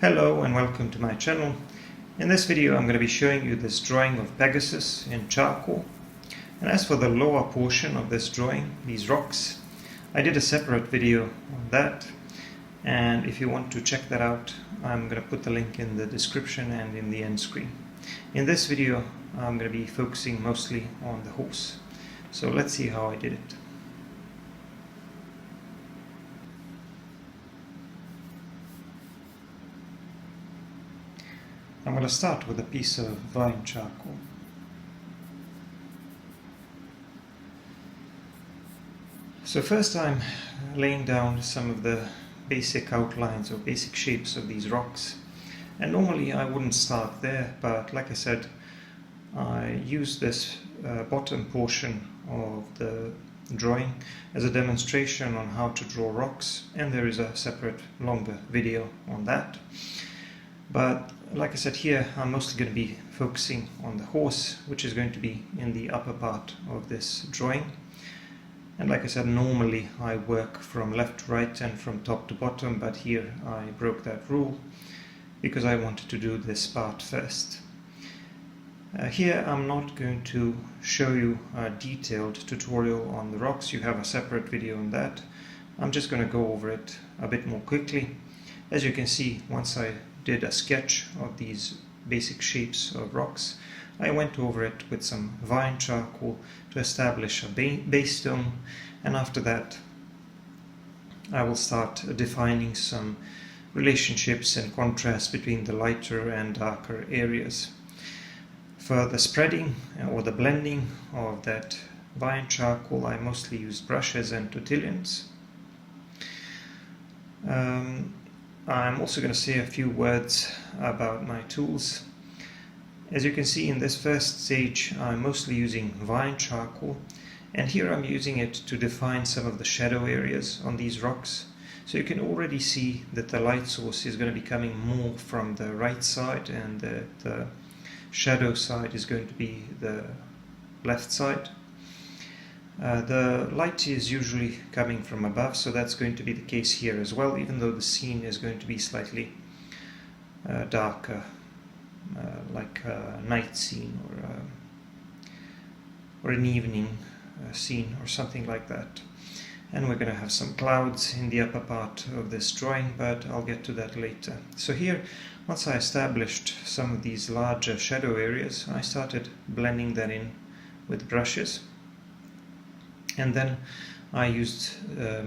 Hello and welcome to my channel. In this video I'm going to be showing you this drawing of Pegasus in charcoal. And as for the lower portion of this drawing, these rocks, I did a separate video on that, and if you want to check that out, I'm going to put the link in the description and in the end screen. In this video I'm going to be focusing mostly on the horse. So let's see how I did it. I'm going to start with a piece of vine charcoal. So first I'm laying down some of the basic outlines or basic shapes of these rocks. And normally I wouldn't start there, but like I said, I use this bottom portion of the drawing as a demonstration on how to draw rocks, and there is a separate longer video on that. But like I said, here I'm mostly going to be focusing on the horse, which is going to be in the upper part of this drawing. And like I said, normally I work from left to right and from top to bottom, but here I broke that rule because I wanted to do this part first. Here I'm not going to show you a detailed tutorial on the rocks. You have a separate video on that. I'm just going to go over it a bit more quickly. As you can see, once I did a sketch of these basic shapes of rocks, I went over it with some vine charcoal to establish a base tone, and after that I will start defining some relationships and contrast between the lighter and darker areas. For the spreading or the blending of that vine charcoal, I mostly used brushes and tortillons. I'm also going to say a few words about my tools. As you can see, in this first stage I'm mostly using vine charcoal, and here I'm using it to define some of the shadow areas on these rocks. So you can already see that the light source is going to be coming more from the right side, and the shadow side is going to be the left side. The light is usually coming from above, so that's going to be the case here as well, even though the scene is going to be slightly darker, like a night scene or an evening scene or something like that. And we're going to have some clouds in the upper part of this drawing, but I'll get to that later. So here, once I established some of these larger shadow areas, I started blending that in with brushes. And then I used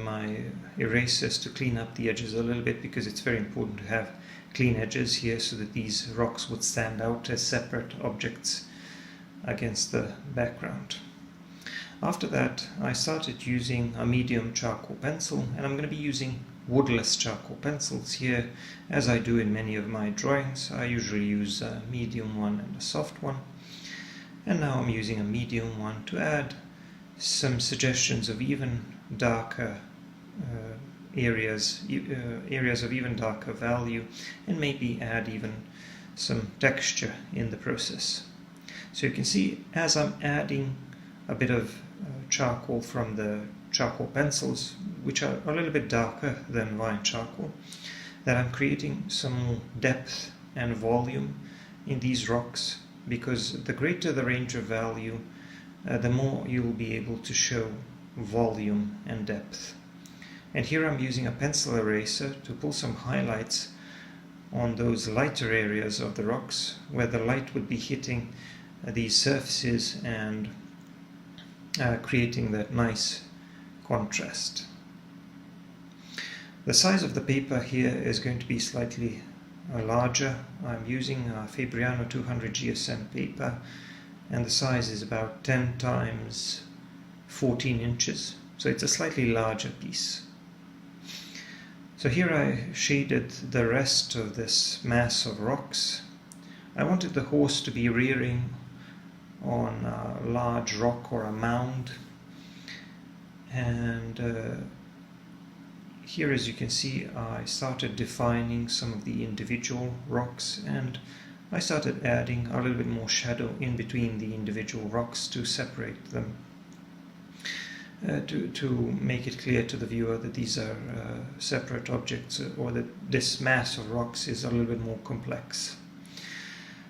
my erasers to clean up the edges a little bit, because it's very important to have clean edges here so that these rocks would stand out as separate objects against the background. After that, I started using a medium charcoal pencil, and I'm going to be using woodless charcoal pencils here, as I do in many of my drawings. I usually use a medium one and a soft one, and now I'm using a medium one to add some suggestions of even darker areas of even darker value, and maybe add even some texture in the process. So you can see, as I'm adding a bit of charcoal from the charcoal pencils, which are a little bit darker than vine charcoal, that I'm creating some more depth and volume in these rocks, because the greater the range of value, the more you will be able to show volume and depth. And here I'm using a pencil eraser to pull some highlights on those lighter areas of the rocks, where the light would be hitting these surfaces and creating that nice contrast. The size of the paper here is going to be slightly larger. I'm using a Fabriano 200 GSM paper, and the size is about 10 times 14 inches, so it's a slightly larger piece. So here I shaded the rest of this mass of rocks. I wanted the horse to be rearing on a large rock or a mound, and here, as you can see, I started defining some of the individual rocks, and I started adding a little bit more shadow in between the individual rocks to separate them. to make it clear to the viewer that these are separate objects, or that this mass of rocks is a little bit more complex.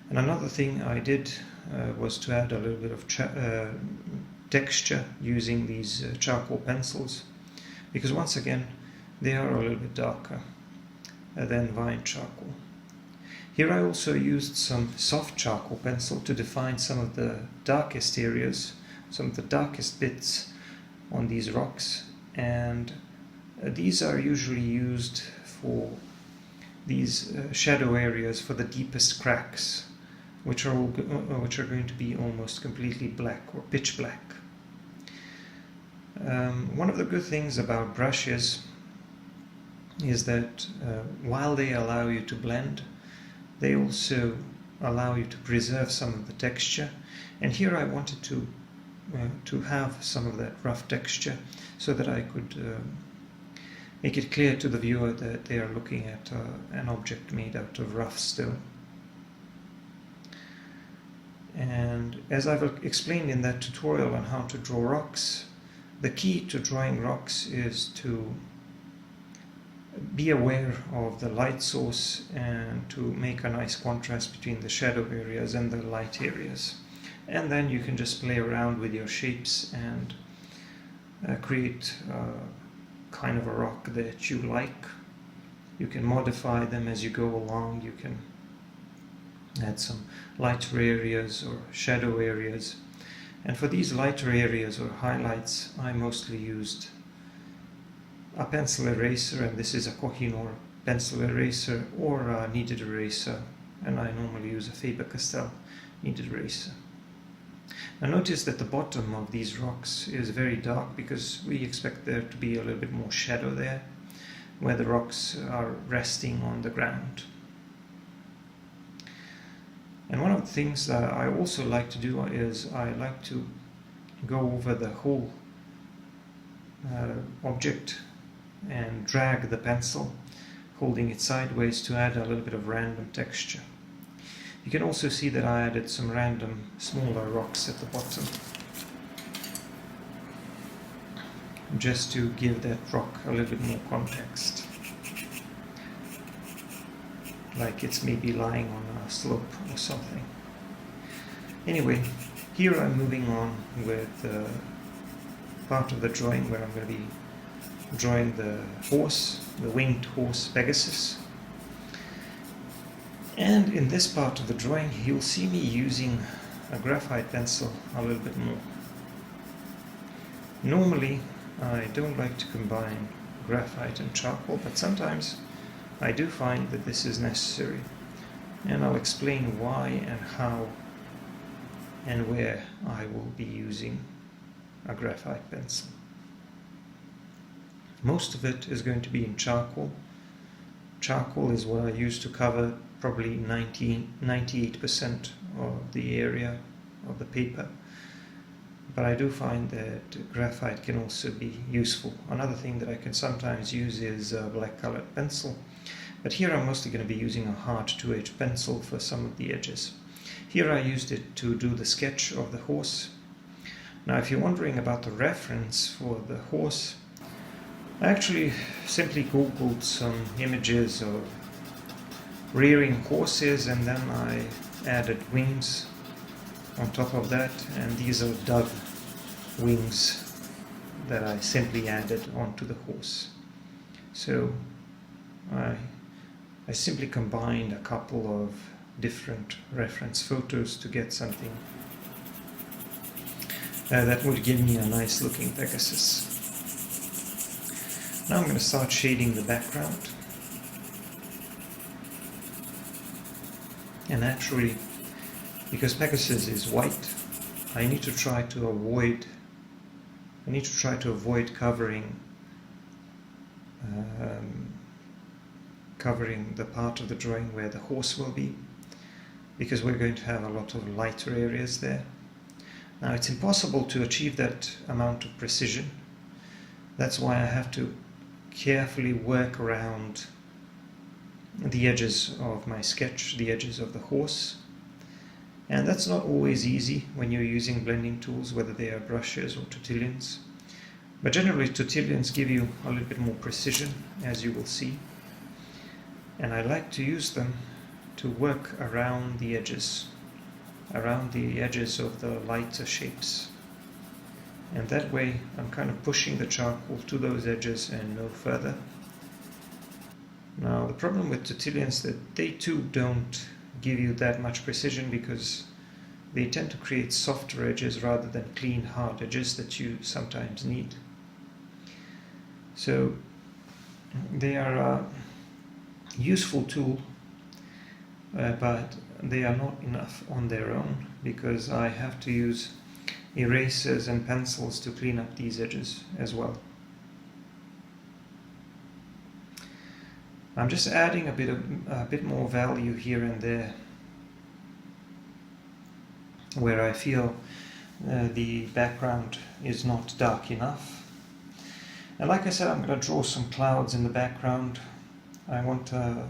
And another thing I did was to add a little bit of texture using these charcoal pencils, because once again they are a little bit darker than vine charcoal. Here I also used some soft charcoal pencil to define some of the darkest areas, some of the darkest bits on these rocks, and these are usually used for these shadow areas for the deepest cracks, which are going to be almost completely black or pitch black. One of the good things about brushes is that while they allow you to blend, they also allow you to preserve some of the texture. And here I wanted to have some of that rough texture so that I could make it clear to the viewer that they are looking at an object made out of rough stone. And as I've explained in that tutorial on how to draw rocks, the key to drawing rocks is to be aware of the light source and to make a nice contrast between the shadow areas and the light areas. And then you can just play around with your shapes and create kind of a rock that you like. You can modify them as you go along. You can add some lighter areas or shadow areas. And for these lighter areas or highlights, I mostly used a pencil eraser, and this is a Kohinoor pencil eraser or a kneaded eraser, and I normally use a Faber-Castell kneaded eraser. Now notice that the bottom of these rocks is very dark because we expect there to be a little bit more shadow there where the rocks are resting on the ground. And one of the things that I also like to do is I like to go over the whole object and drag the pencil, holding it sideways, to add a little bit of random texture. You can also see that I added some random smaller rocks at the bottom, just to give that rock a little bit more context, like it's maybe lying on a slope or something. Anyway, here I'm moving on with part of the drawing where I'm going to be drawing the horse, the winged horse Pegasus. And in this part of the drawing you'll see me using a graphite pencil a little bit more. Normally I don't like to combine graphite and charcoal, but sometimes I do find that this is necessary, and I'll explain why and how and where I will be using a graphite pencil. Most of it is going to be in charcoal. Charcoal is what I use to cover probably 98% of the area of the paper. But I do find that graphite can also be useful. Another thing that I can sometimes use is a black colored pencil. But here I'm mostly going to be using a hard 2H pencil for some of the edges. Here I used it to do the sketch of the horse. Now if you're wondering about the reference for the horse, I actually simply googled some images of rearing horses, and then I added wings on top of that, and these are dove wings that I simply added onto the horse. So I simply combined a couple of different reference photos to get something that would give me a nice looking Pegasus. Now I'm going to start shading the background. And naturally, because Pegasus is white, I need to try to avoid covering the part of the drawing where the horse will be, because we're going to have a lot of lighter areas there. Now it's impossible to achieve that amount of precision. That's why I have to carefully work around the edges of my sketch, the edges of the horse. And that's not always easy when you're using blending tools, whether they are brushes or tortillons. But generally Tortillians give you a little bit more precision, as you will see. And I like to use them to work around the edges of the lighter shapes. And that way I'm kind of pushing the charcoal to those edges and no further. Now the problem with Tortillians is that they too don't give you that much precision, because they tend to create softer edges rather than clean hard edges that you sometimes need. So they are a useful tool, but they are not enough on their own, because I have to use erasers and pencils to clean up these edges as well. I'm just adding a bit more value here and there where I feel the background is not dark enough. And like I said, I'm going to draw some clouds in the background. I want a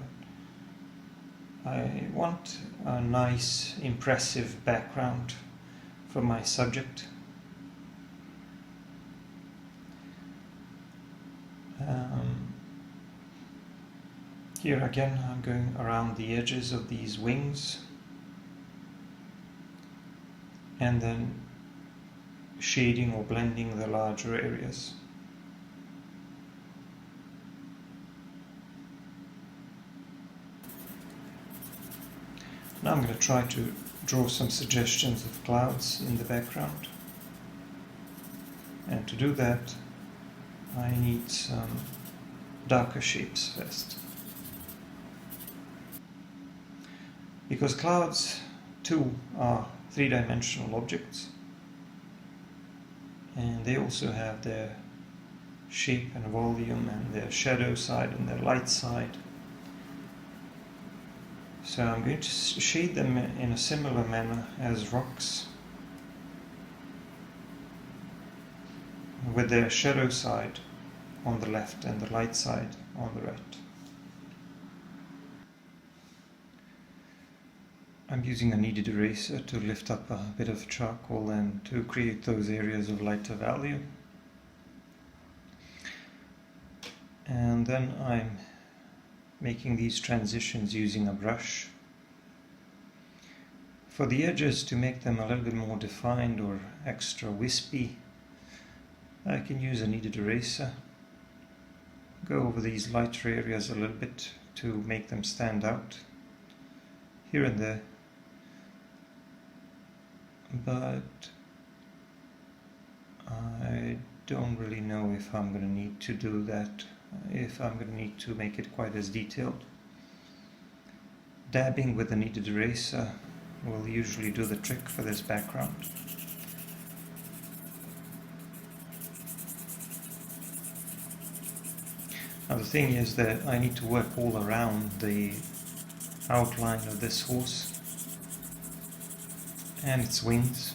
nice, impressive background for my subject. Here again, I'm going around the edges of these wings and then shading or blending the larger areas. Now I'm going to try to draw some suggestions of clouds in the background. And to do that, I need some darker shapes first. Because clouds too are three-dimensional objects, and they also have their shape and volume and their shadow side and their light side. So I'm going to shade them in a similar manner as rocks, with their shadow side on the left and the light side on the right. I'm using a kneaded eraser to lift up a bit of charcoal and to create those areas of lighter value. And then I'm making these transitions using a brush. For the edges, to make them a little bit more defined or extra wispy, I can use a kneaded eraser. Go over these lighter areas a little bit to make them stand out here and there. But I don't really know if I'm going to need to do that, if I'm going to need to make it quite as detailed. Dabbing with a kneaded eraser will usually do the trick for this background. Now the thing is that I need to work all around the outline of this horse and its wings.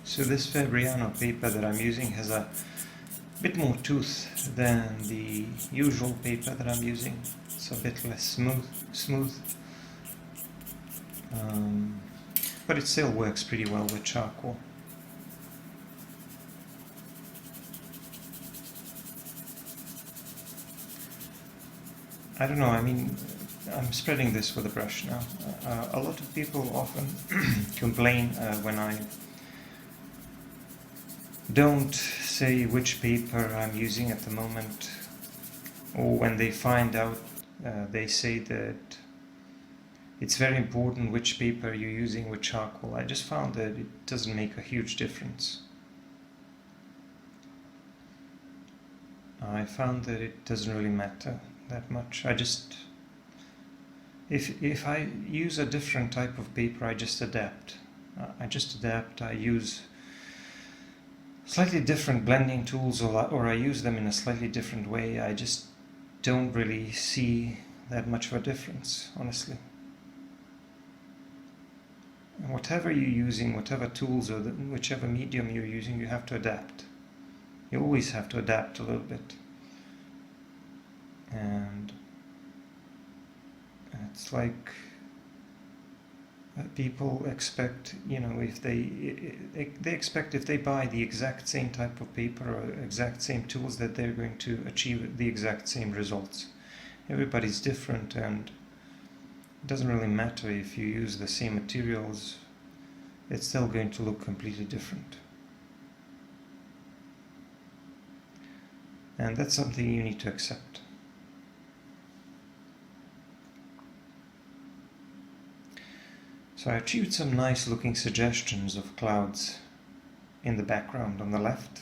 So this Fabriano paper that I'm using has a bit more tooth than the usual paper that I'm using. It's a bit less smooth. But it still works pretty well with charcoal. I don't know, I mean, I'm spreading this with a brush now. A lot of people often complain when I don't say which paper I'm using at the moment, or when they find out, they say that it's very important which paper you're using with charcoal. I just found that it doesn't make a huge difference. I found that it doesn't really matter that much. I just, if I use a different type of paper, I just adapt. I use slightly different blending tools, or I use them in a slightly different way. I just don't really see that much of a difference, honestly. And whatever you're using, whatever tools or whichever medium you're using, you have to adapt. You always have to adapt a little bit. And it's like people expect, if they expect if they buy the exact same type of paper or exact same tools that they're going to achieve the exact same results. Everybody's different, and it doesn't really matter if you use the same materials, it's still going to look completely different. And that's something you need to accept. So I achieved some nice looking suggestions of clouds in the background on the left.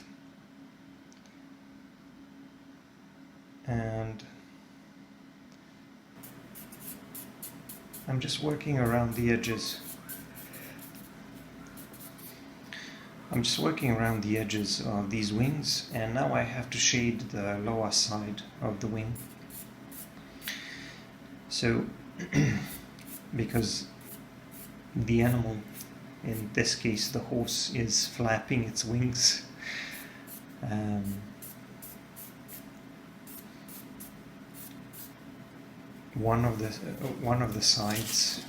And I'm just working around the edges. I'm just working around the edges of these wings, and now I have to shade the lower side of the wing. So, because the animal, in this case the horse, is flapping its wings, one of the sides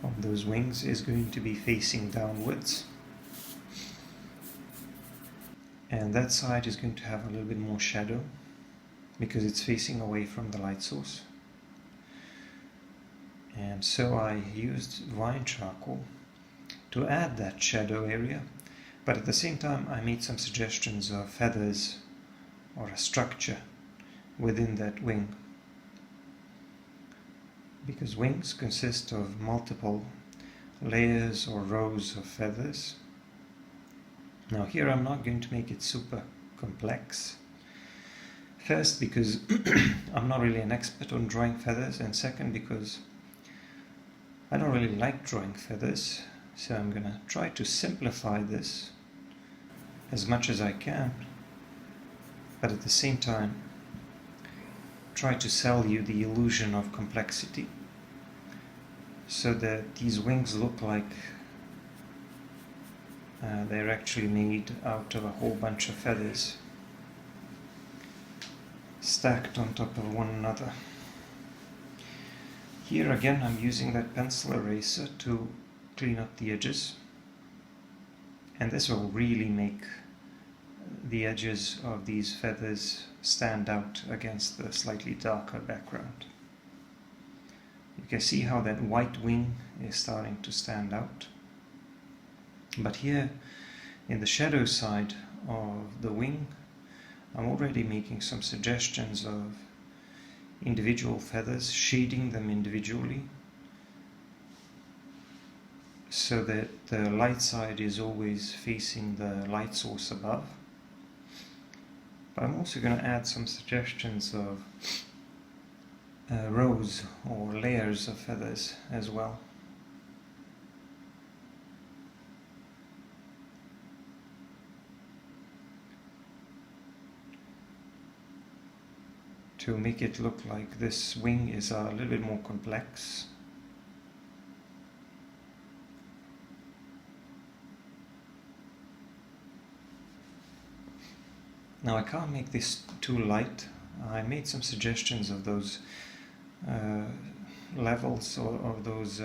of those wings is going to be facing downwards, and that side is going to have a little bit more shadow because it's facing away from the light source. And so I used vine charcoal to add that shadow area, but at the same time I made some suggestions of feathers or a structure within that wing, because wings consist of multiple layers or rows of feathers. Now here I'm not going to make it super complex. First, because I'm not really an expert on drawing feathers, and second, because I don't really like drawing feathers, so I'm gonna try to simplify this as much as I can, but at the same time try to sell you the illusion of complexity, so that these wings look like they're actually made out of a whole bunch of feathers stacked on top of one another. Here again I'm using that pencil eraser to clean up the edges, and this will really make the edges of these feathers stand out against the slightly darker background. You can see how that white wing is starting to stand out. But here in the shadow side of the wing, I'm already making some suggestions of individual feathers, shading them individually, so that the light side is always facing the light source above. But I'm also going to add some suggestions of rows or layers of feathers as well. To make it look like this wing is a little bit more complex. Now I can't make this too light. I made some suggestions of those levels or those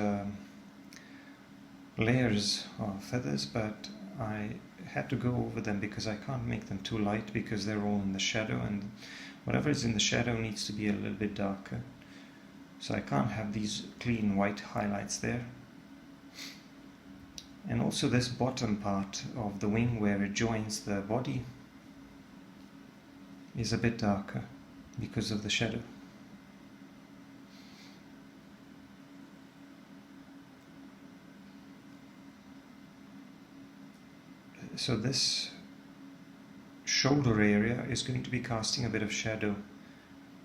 layers of feathers, but I had to go over them because I can't make them too light because they're all in the shadow, and whatever is in the shadow needs to be a little bit darker. So I can't have these clean white highlights there. And also this bottom part of the wing where it joins the body is a bit darker because of the shadow. So this shoulder area is going to be casting a bit of shadow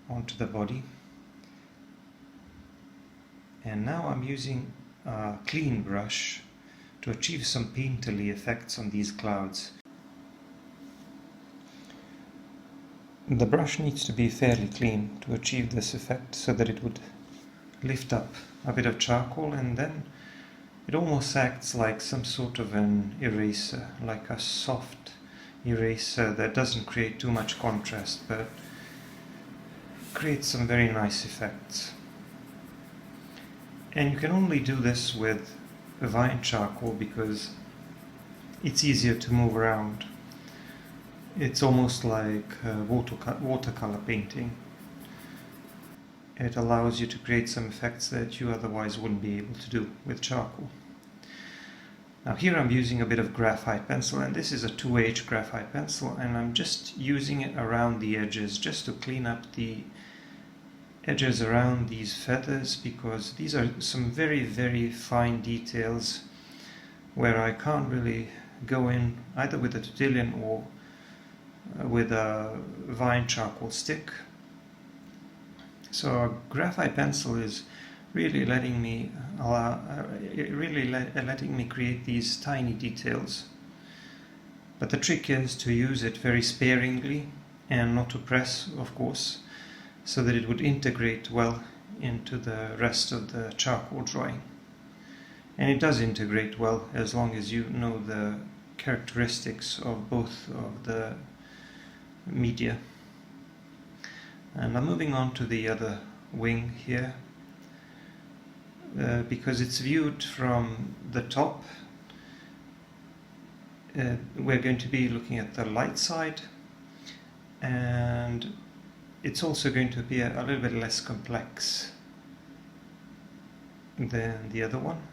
onto the body. And now I'm using a clean brush to achieve some painterly effects on these clouds. The brush needs to be fairly clean to achieve this effect, so that it would lift up a bit of charcoal, and then it almost acts like some sort of an eraser, like a soft eraser that doesn't create too much contrast but creates some very nice effects. And you can only do this with vine charcoal because it's easier to move around. It's almost like watercolor painting. It allows you to create some effects that you otherwise wouldn't be able to do with charcoal. Now here I'm using a bit of graphite pencil, and this is a 2H graphite pencil, and I'm just using it around the edges just to clean up the edges around these feathers, because these are some very, very fine details where I can't really go in either with a Tortillon or with a vine charcoal stick. So a graphite pencil is really letting me letting me create these tiny details. But the trick is to use it very sparingly and not to press, of course, so that it would integrate well into the rest of the charcoal drawing. And it does integrate well as long as you know the characteristics of both of the media. And I'm moving on to the other wing here. Because it's viewed from the top, we're going to be looking at the light side, and it's also going to be a little bit less complex than the other one.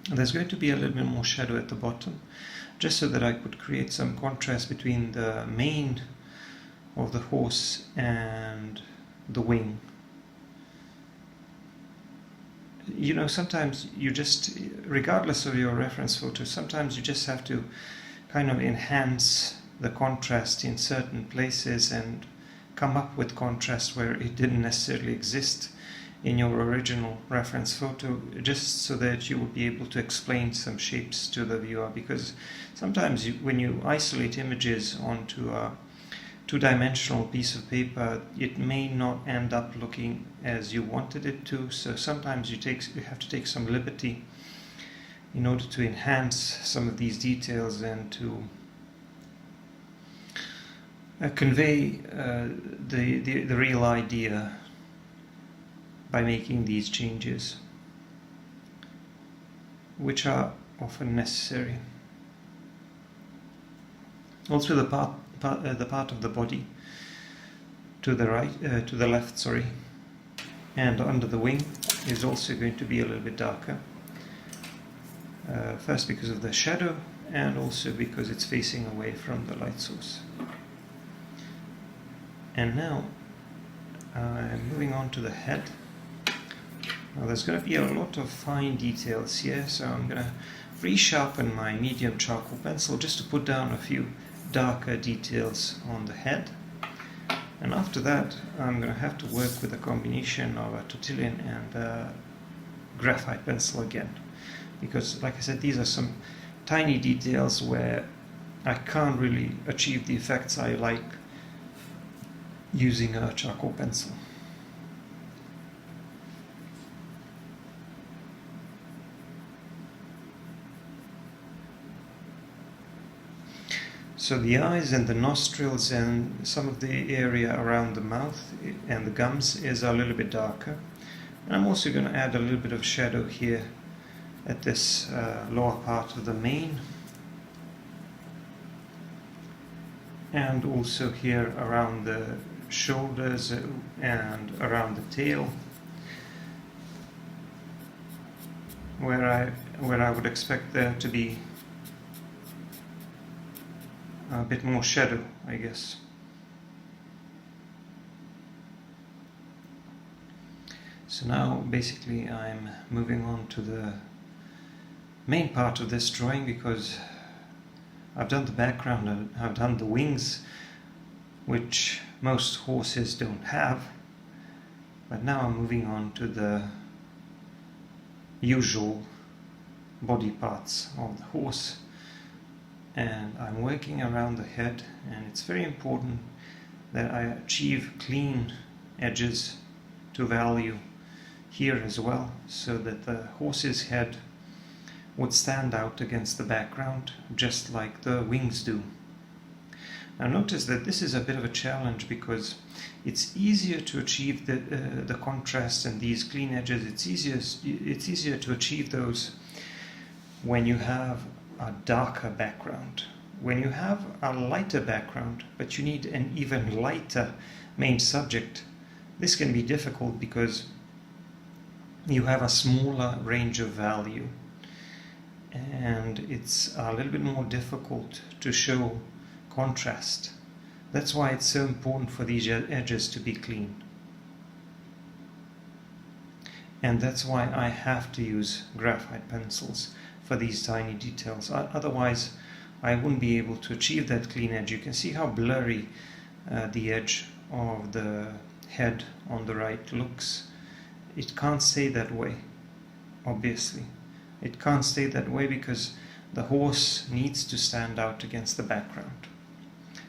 There's going to be a little bit more shadow at the bottom, just so that I could create some contrast between the mane of the horse and the wing. You know, sometimes you just, regardless of your reference photo, sometimes you just have to kind of enhance the contrast in certain places and come up with contrast where it didn't necessarily exist in your original reference photo, just so that you will be able to explain some shapes to the viewer. Because sometimes when you isolate images onto a two-dimensional piece of paper, it may not end up looking as you wanted it to. So sometimes you have to take some liberty in order to enhance some of these details and to convey the real idea by making these changes, which are often necessary. Also, the part of the body to the left, sorry, and under the wing is also going to be a little bit darker. First because of the shadow, and also because it's facing away from the light source. And now I'm moving on to the head. Now there's going to be a lot of fine details here, so I'm going to resharpen my medium charcoal pencil just to put down a few darker details on the head. And after that I'm going to have to work with a combination of a Tortillon and a graphite pencil again, because like I said, these are some tiny details where I can't really achieve the effects I like using a charcoal pencil. So the eyes and the nostrils and some of the area around the mouth and the gums is a little bit darker. And I'm also going to add a little bit of shadow here at this lower part of the mane, and also here around the shoulders and around the tail, where I would expect there to be a bit more shadow, I guess. So now basically I'm moving on to the main part of this drawing, because I've done the background and I've done the wings, which most horses don't have. But now I'm moving on to the usual body parts of the horse. And I'm working around the head, and it's very important that I achieve clean edges to value here as well, so that the horse's head would stand out against the background just like the wings do. Now notice that this is a bit of a challenge because it's easier to achieve the contrast and these clean edges. It's easier to achieve those when you have a darker background. When you have a lighter background, but you need an even lighter main subject, this can be difficult because you have a smaller range of value, and it's a little bit more difficult to show contrast. That's why it's so important for these edges to be clean. And that's why I have to use graphite pencils for these tiny details. Otherwise, I wouldn't be able to achieve that clean edge. You can see how blurry the edge of the head on the right looks. It can't stay that way, obviously. It can't stay that way because the horse needs to stand out against the background.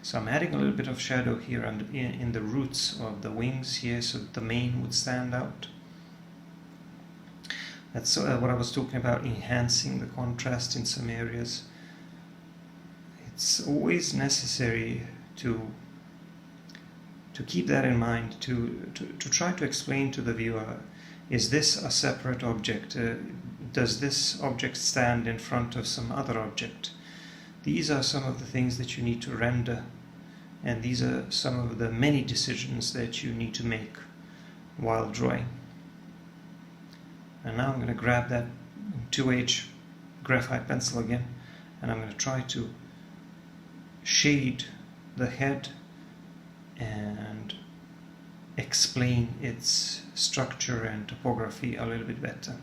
So I'm adding a little bit of shadow here in the roots of the wings here so that the mane would stand out. That's what I was talking about, enhancing the contrast in some areas. It's always necessary to keep that in mind, to try to explain to the viewer, is this a separate object? Does this object stand in front of some other object? These are some of the things that you need to render, and these are some of the many decisions that you need to make while drawing. And now I'm going to grab that 2H graphite pencil again, and I'm going to try to shade the head and explain its structure and topography a little bit better.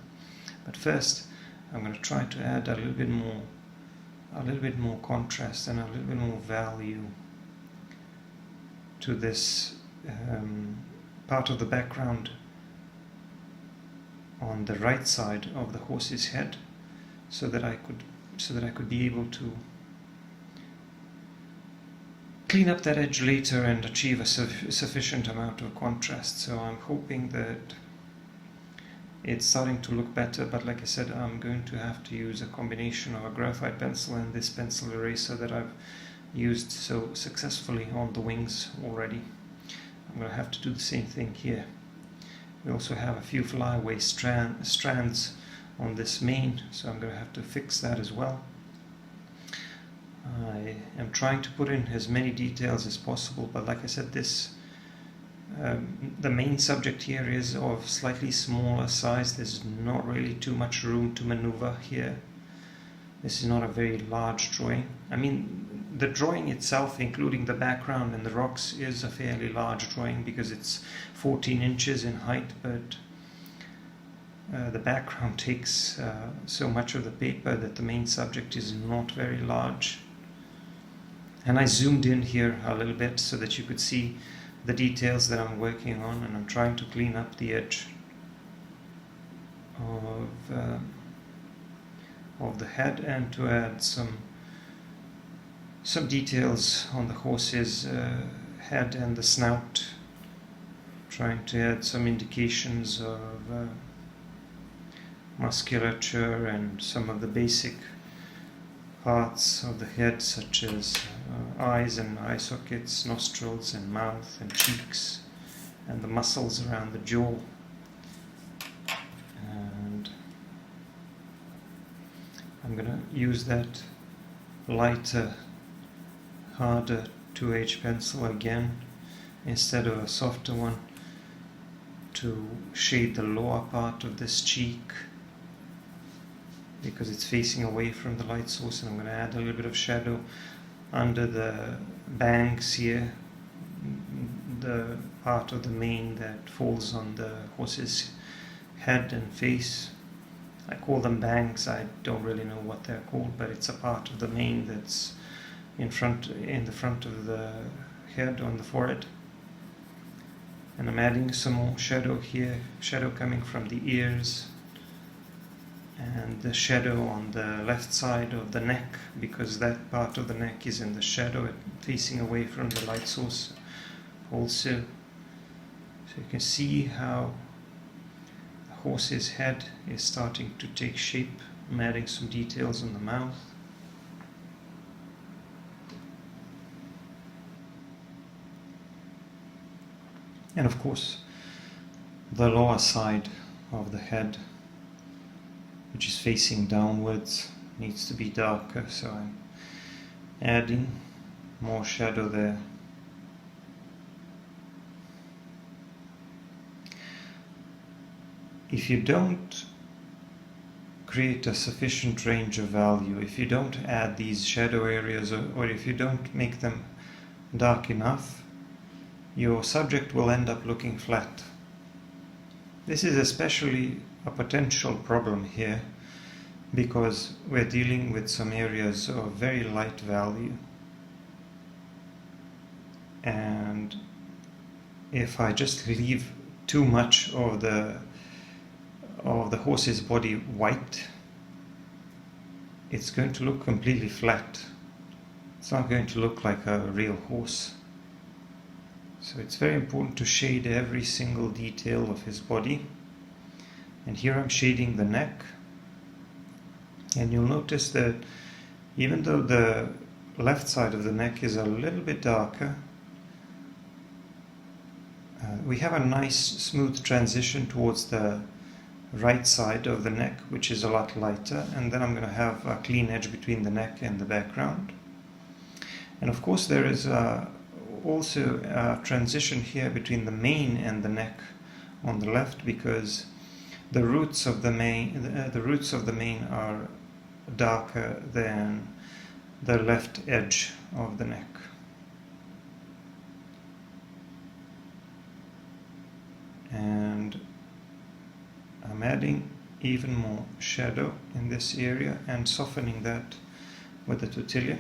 But first I'm going to try to add a little bit more contrast and a little bit more value to this part of the background on the right side of the horse's head, so that I could be able to clean up that edge later and achieve a sufficient amount of contrast. So I'm hoping that it's starting to look better, but like I said, I'm going to have to use a combination of a graphite pencil and this pencil eraser that I've used so successfully on the wings already. I'm going to have to do the same thing here. We also have a few flyaway strands on this mane, so I'm going to have to fix that as well. I am trying to put in as many details as possible, but like I said, the main subject here is of slightly smaller size. There's not really too much room to maneuver here. This is not a very large drawing. I mean, the drawing itself, including the background and the rocks, is a fairly large drawing because it's 14 inches in height, but the background takes so much of the paper that the main subject is not very large. And I zoomed in here a little bit so that you could see the details that I'm working on, and I'm trying to clean up the edge of the head and to add some details on the horse's head and the snout, trying to add some indications of musculature and some of the basic parts of the head, such as eyes and eye sockets, nostrils and mouth and cheeks, and the muscles around the jaw. And I'm going to use that lighter, harder 2H pencil again instead of a softer one to shade the lower part of this cheek, because it's facing away from the light source, and I'm going to add a little bit of shadow under the bangs here, the part of the mane that falls on the horse's head and face. I call them bangs. I don't really know what they're called, but it's a part of the mane that's in the front of the head on the forehead. And I'm adding some more shadow here, shadow coming from the ears, and the shadow on the left side of the neck, because that part of the neck is in the shadow, facing away from the light source also. So you can see how the horse's head is starting to take shape. I'm adding some details on the mouth. And of course, the lower side of the head, which is facing downwards, needs to be darker, so I'm adding more shadow there. If you don't create a sufficient range of value, if you don't add these shadow areas, or if you don't make them dark enough, your subject will end up looking flat. This is especially a potential problem here because we're dealing with some areas of very light value. And if I just leave too much of the horse's body white, it's going to look completely flat. It's not going to look like a real horse. So it's very important to shade every single detail of his body. And here I'm shading the neck. And you'll notice that even though the left side of the neck is a little bit darker, we have a nice smooth transition towards the right side of the neck, which is a lot lighter, and then I'm going to have a clean edge between the neck and the background. And of course there is also a transition here between the mane and the neck on the left, because the roots of the mane are darker than the left edge of the neck. And I'm adding even more shadow in this area and softening that with the tortilla.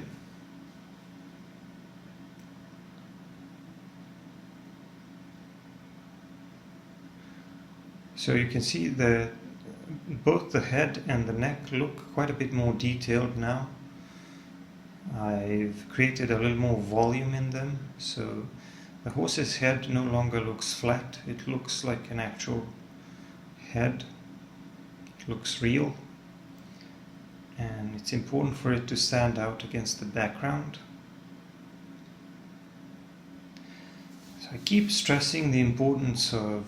So you can see that both the head and the neck look quite a bit more detailed now. I've created a little more volume in them, so the horse's head no longer looks flat. It looks like an actual head. It looks real, and it's important for it to stand out against the background. So I keep stressing the importance of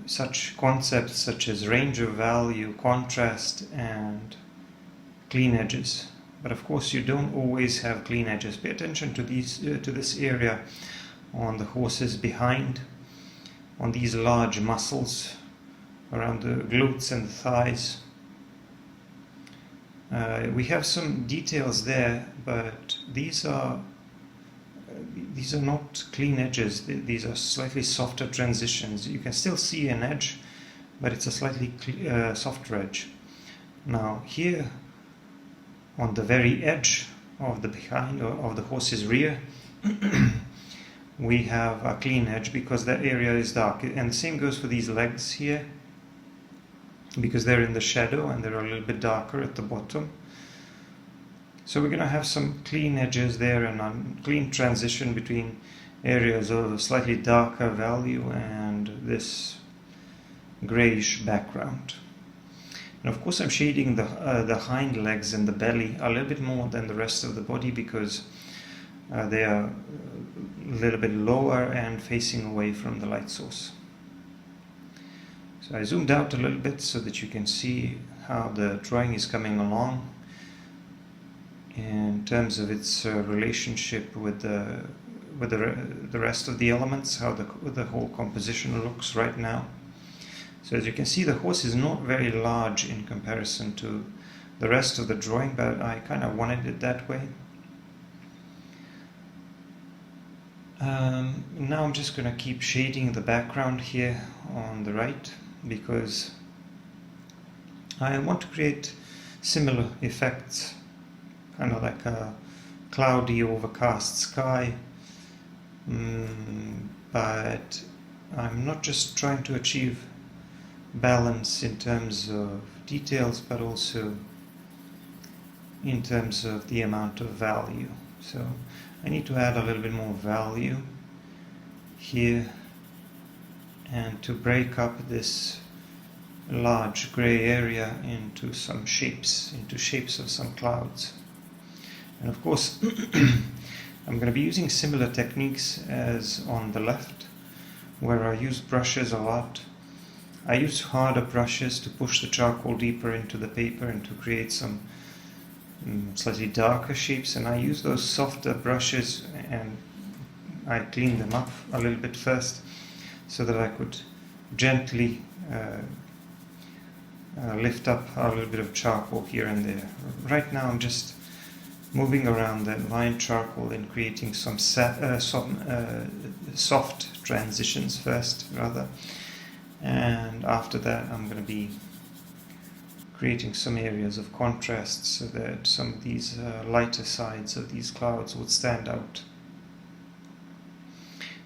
such concepts such as range of value, contrast, and clean edges. But of course you don't always have clean edges. Pay attention to this area on the horse's behind, on these large muscles around the glutes and the thighs. We have some details there, but these are not clean edges. These are slightly softer transitions. You can still see an edge, but it's a slightly softer edge. Now here, on the very edge of the behind of the horse's rear, we have a clean edge because that area is dark. And the same goes for these legs here, because they're in the shadow and they're a little bit darker at the bottom. So we're going to have some clean edges there and a clean transition between areas of slightly darker value and this grayish background. And of course I'm shading the hind legs and the belly a little bit more than the rest of the body because they are a little bit lower and facing away from the light source. So I zoomed out a little bit so that you can see how the drawing is coming along in terms of its relationship with the rest of the elements, how the whole composition looks right now. So as you can see, the horse is not very large in comparison to the rest of the drawing, but I kind of wanted it that way. Now I'm just going to keep shading the background here on the right, because I want to create similar effects, kind of like a cloudy, overcast sky, but I'm not just trying to achieve balance in terms of details, but also in terms of the amount of value. So I need to add a little bit more value here, and to break up this large gray area into some shapes, of some clouds. And of course I'm going to be using similar techniques as on the left. where I use brushes a lot. I use harder brushes to push the charcoal deeper into the paper and to create some slightly darker shapes, and I use those softer brushes and I clean them up a little bit first so that I could gently lift up a little bit of charcoal here and there. Right now I'm just moving around that vine charcoal and creating some soft transitions first, rather, and after that I'm going to be creating some areas of contrast so that some of these lighter sides of these clouds would stand out,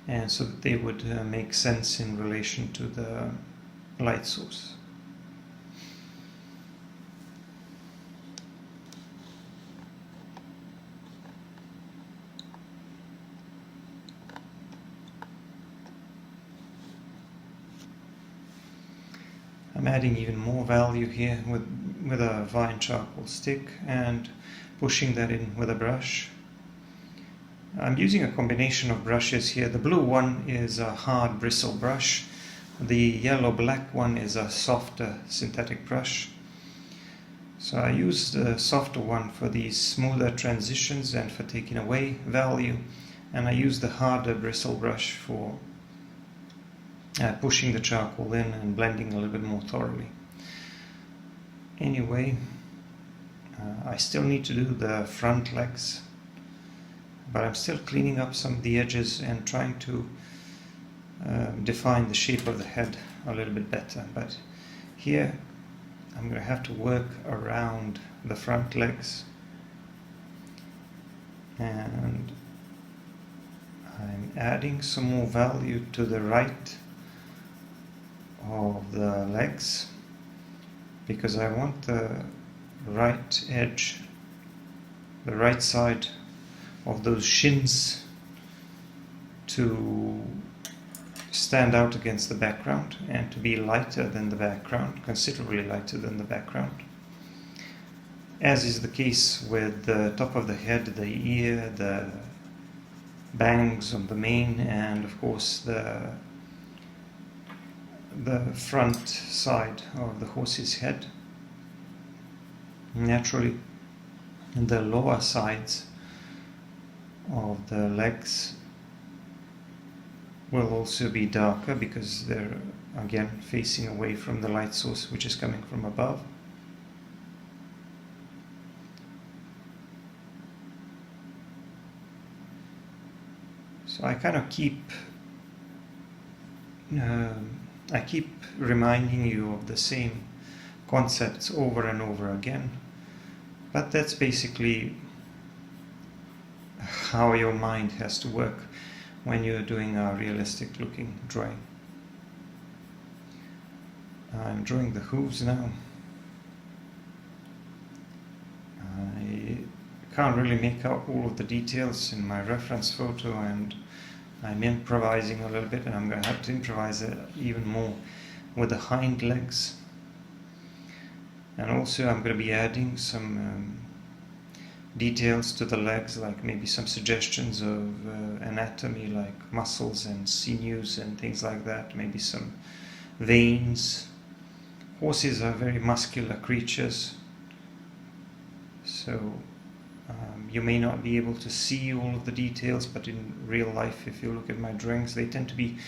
and so that they would make sense in relation to the light source. I'm adding even more value here with a vine charcoal stick and pushing that in with a brush. I'm using a combination of brushes here. The blue one is a hard bristle brush. The yellow-black one is a softer synthetic brush. So I use the softer one for these smoother transitions and for taking away value, and I use the harder bristle brush for pushing the charcoal in and blending a little bit more thoroughly. Anyway, I still need to do the front legs, but I'm still cleaning up some of the edges and trying to define the shape of the head a little bit better. But here I'm going to have to work around the front legs, and I'm adding some more value to the right of the legs because I want the right edge, the right side of those shins to stand out against the background and to be lighter than the background, considerably lighter than the background, as is the case with the top of the head, the ear, the bangs on the mane, and of course the front side of the horse's head. Naturally, the lower sides of the legs will also be darker because they're again facing away from the light source, which is coming from above. So I kind of keep reminding you of the same concepts over and over again, but that's basically how your mind has to work when you're doing a realistic looking drawing. I'm drawing the hooves now. I can't really make out all of the details in my reference photo, and I'm improvising a little bit, and I'm going to have to improvise even more with the hind legs. And also I'm going to be adding some details to the legs, like maybe some suggestions of anatomy, like muscles and sinews and things like that, maybe some veins. Horses are very muscular creatures, so you may not be able to see all of the details, but in real life, if you look at my drawings, they tend to be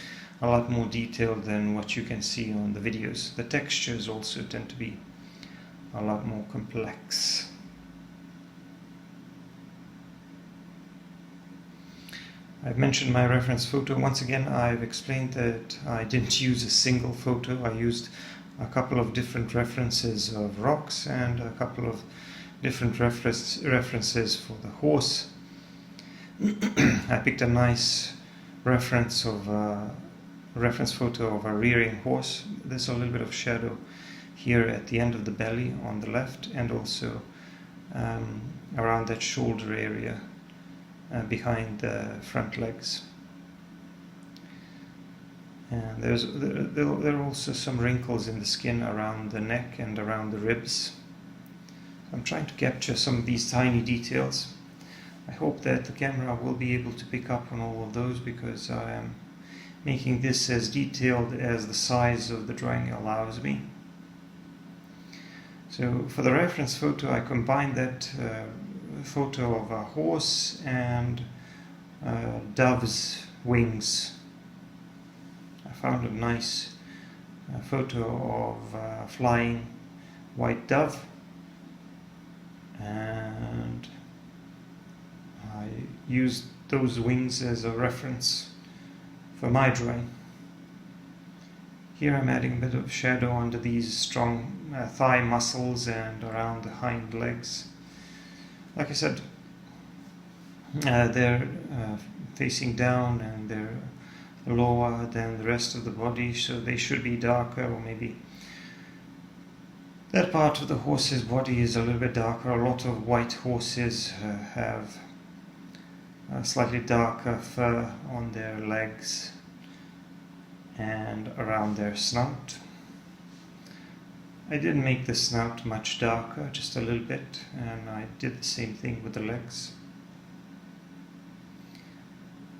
a lot more detailed than what you can see on the videos. The textures also tend to be a lot more complex. I've mentioned my reference photo. Once again, I've explained that I didn't use a single photo. I used a couple of different references of rocks and a couple of different references for the horse. I picked a nice reference photo of a rearing horse. There's a little bit of shadow here at the end of the belly on the left, and also around that shoulder area behind the front legs. And there are also some wrinkles in the skin around the neck and around the ribs. I'm trying to capture some of these tiny details. I hope that the camera will be able to pick up on all of those, because I am making this as detailed as the size of the drawing allows me. So for the reference photo, I combined that photo of a horse and dove's wings. I found a nice photo of a flying white dove, and I used those wings as a reference for my drawing. Here I'm adding a bit of shadow under these strong thigh muscles and around the hind legs. Like I said, they're facing down and they're lower than the rest of the body, so they should be darker, or maybe that part of the horse's body is a little bit darker. A lot of white horses have slightly darker fur on their legs and around their snout. I didn't make the snout much darker, just a little bit, and I did the same thing with the legs.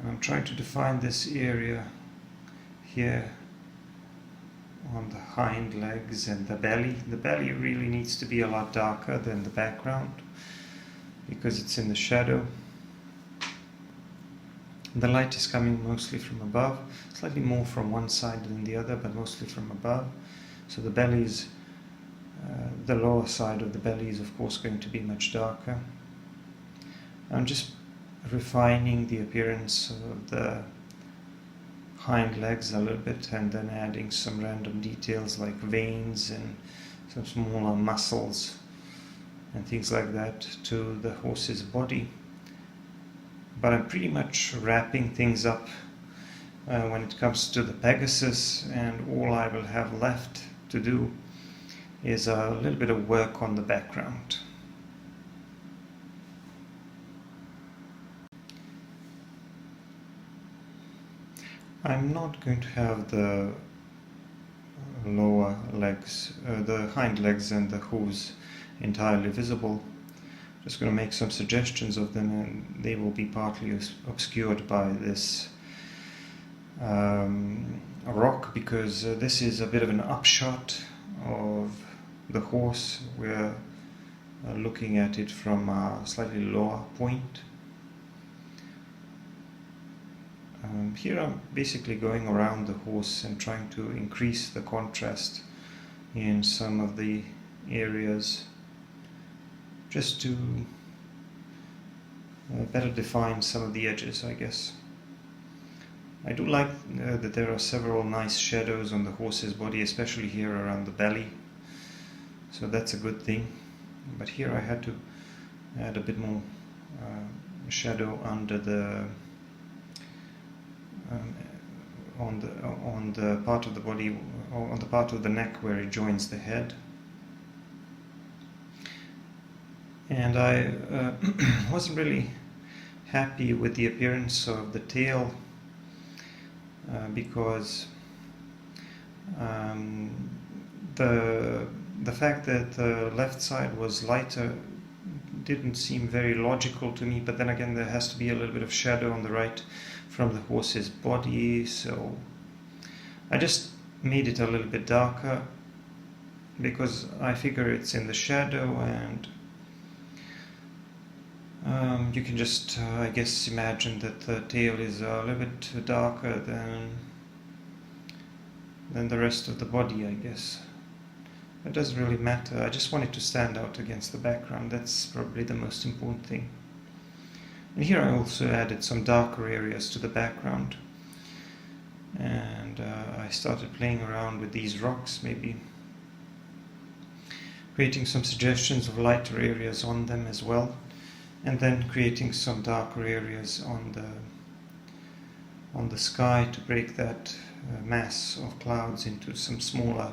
And I'm trying to define this area here on the hind legs and the belly. The belly really needs to be a lot darker than the background because it's in the shadow. The light is coming mostly from above, slightly more from one side than the other, but mostly from above. So the belly is, the lower side of the belly is of course going to be much darker. I'm just refining the appearance of the hind legs a little bit, and then adding some random details like veins and some smaller muscles and things like that to the horse's body. But I'm pretty much wrapping things up when it comes to the Pegasus, and all I will have left to do is a little bit of work on the background. I'm not going to have the lower legs, the hind legs and the hooves entirely visible. Just going to make some suggestions of them, and they will be partly obscured by this rock, because this is a bit of an upshot of the horse. We're looking at it from a slightly lower point. Here I'm basically going around the horse and trying to increase the contrast in some of the areas, just to better define some of the edges, I guess. I do like that there are several nice shadows on the horse's body, especially here around the belly, so that's a good thing. But here I had to add a bit more shadow under the on the part of the body, or on the part of the neck where it joins the head. And I wasn't really happy with the appearance of the tail because the fact that the left side was lighter didn't seem very logical to me, but then again there has to be a little bit of shadow on the right from the horse's body, so I just made it a little bit darker because I figure it's in the shadow, and you can just I guess imagine that the tail is a little bit darker than the rest of the body, I guess. It doesn't really matter, I just want it to stand out against the background. That's probably the most important thing. And here I also added some darker areas to the background, and I started playing around with these rocks, maybe creating some suggestions of lighter areas on them as well, and then creating some darker areas on the sky to break that mass of clouds into some smaller,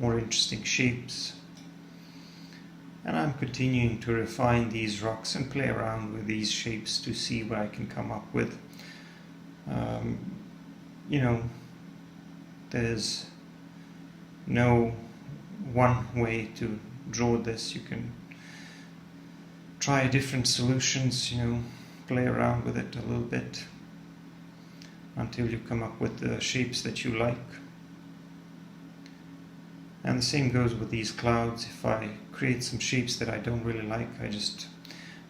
more interesting shapes. And I'm continuing to refine these rocks and play around with these shapes to see what I can come up with. You know, there's no one way to draw this. You can try different solutions, you know, play around with it a little bit. until you come up with the shapes that you like. And the same goes with these clouds. If I create some shapes that I don't really like, I just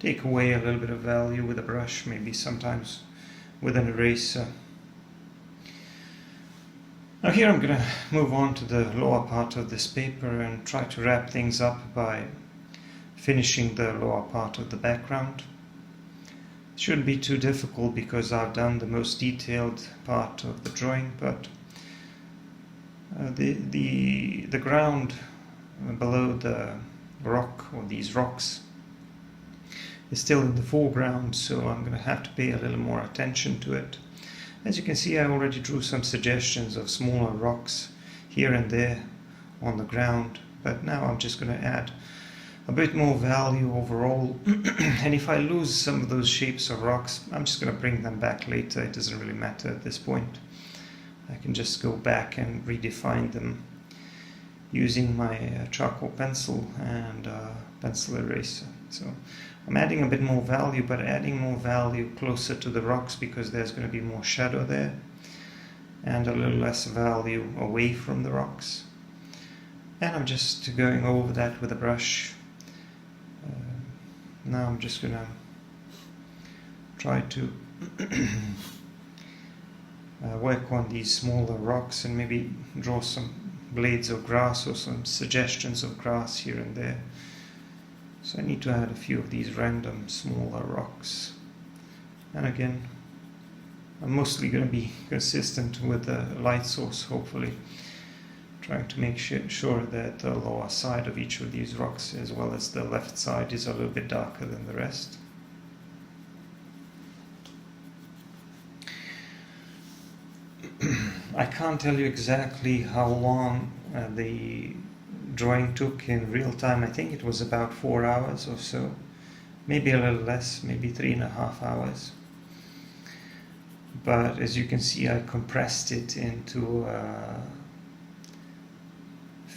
take away a little bit of value with a brush, maybe sometimes with an eraser. Now here I'm going to move on to the lower part of this paper and try to wrap things up by finishing the lower part of the background. It shouldn't be too difficult because I've done the most detailed part of the drawing, but the ground below the rock, or these rocks, is still in the foreground, so I'm going to have to pay a little more attention to it. As you can see, I already drew some suggestions of smaller rocks here and there on the ground, but now I'm just going to add a bit more value overall. And if I lose some of those shapes of rocks, I'm just going to bring them back later. It doesn't really matter at this point. I can just go back and redefine them using my charcoal pencil and pencil eraser. So I'm adding a bit more value, but adding more value closer to the rocks because there's going to be more shadow there, and a little less value away from the rocks. And I'm just going over that with a brush. Now I'm just going to try to work on these smaller rocks and maybe draw some blades of grass or some suggestions of grass here and there. So I need to add a few of these random smaller rocks. And again, I'm mostly going to be consistent with the light source, hopefully, trying to make sure that the lower side of each of these rocks, as well as the left side, is a little bit darker than the rest. I can't tell you exactly how long the drawing took in real time. I think it was about 4 hours or so, maybe a little less, maybe 3.5 hours. But as you can see, I compressed it into a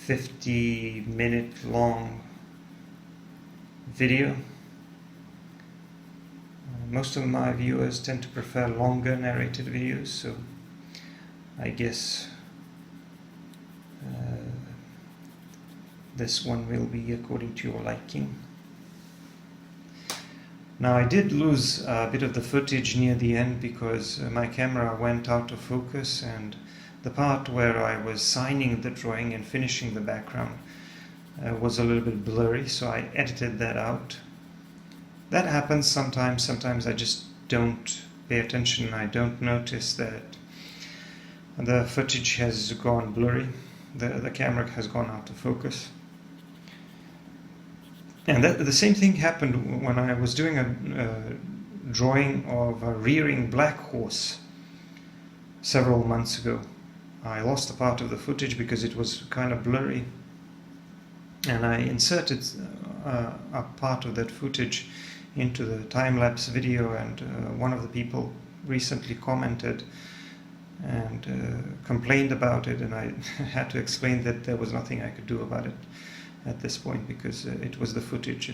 50-minute long video. Most of my viewers tend to prefer longer narrated videos, so I guess this one will be according to your liking. Now I did lose a bit of the footage near the end because my camera went out of focus, and the part where I was signing the drawing and finishing the background was a little bit blurry, so I edited that out. That happens sometimes. Sometimes I just don't pay attention. I don't notice that the footage has gone blurry. The camera has gone out of focus. And the same thing happened when I was doing a drawing of a rearing black horse several months ago. I lost a part of the footage because it was kind of blurry, and I inserted a part of that footage into the time-lapse video, and one of the people recently commented and complained about it, and I had to explain that there was nothing I could do about it at this point because it was the footage.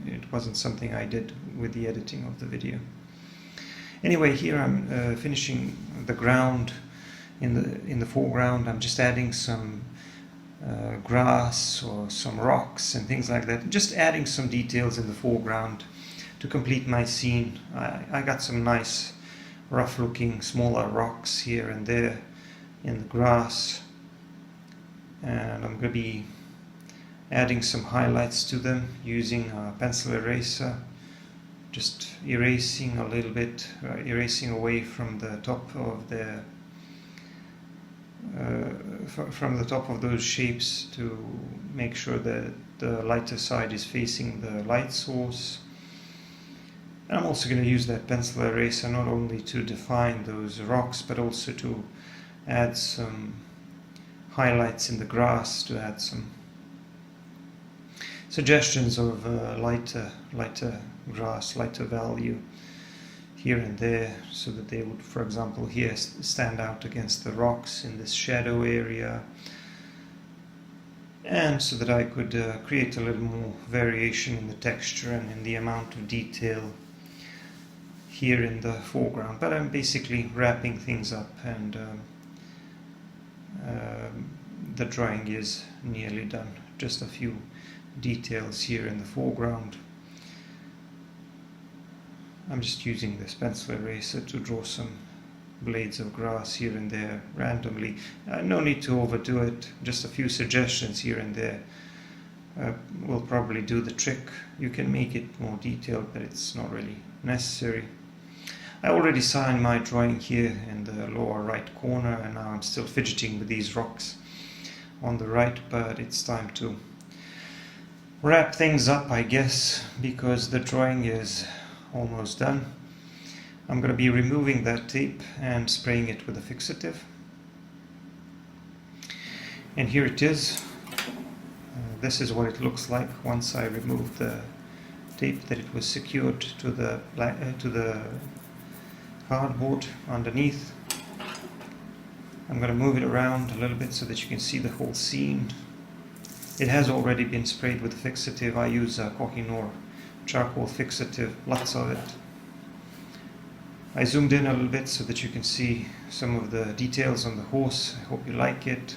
It wasn't something I did with the editing of the video. Anyway, here I'm finishing the ground in the foreground. I'm just adding some grass or some rocks and things like that, just adding some details in the foreground to complete my scene. I got some nice rough looking smaller rocks here and there in the grass, and I'm going to be adding some highlights to them using a pencil eraser, just erasing a little bit, erasing away from the top of the from the top of those shapes to make sure that the lighter side is facing the light source. And I'm also going to use that pencil eraser not only to define those rocks, but also to add some highlights in the grass, to add some suggestions of lighter grass, lighter value here and there, so that they would, for example, here stand out against the rocks in this shadow area, and so that I could create a little more variation in the texture and in the amount of detail here in the foreground, but I'm basically wrapping things up, and the drawing is nearly done. Just a few details here in the foreground. I'm just using this pencil eraser to draw some blades of grass here and there randomly. No need to overdo it, just a few suggestions here and there will probably do the trick. You can make it more detailed, but it's not really necessary. I already signed my drawing here in the lower right corner, and now I'm still fidgeting with these rocks on the right, but it's time to wrap things up, I guess, because the drawing is almost done. I'm going to be removing that tape and spraying it with a fixative. And here it is. This is what it looks like once I remove the tape that it was secured to the cardboard underneath. I'm going to move it around a little bit so that you can see the whole scene. It has already been sprayed with a fixative. I use a Kohinoor charcoal fixative, lots of it. I zoomed in a little bit so that you can see some of the details on the horse. I hope you like it,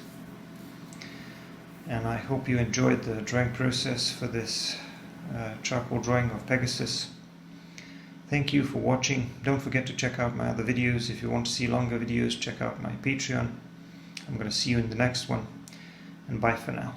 and I hope you enjoyed the drawing process for this charcoal drawing of Pegasus. Thank you for watching. Don't forget to check out my other videos. If you want to see longer videos, check out my Patreon. I'm going to see you in the next one, and bye for now.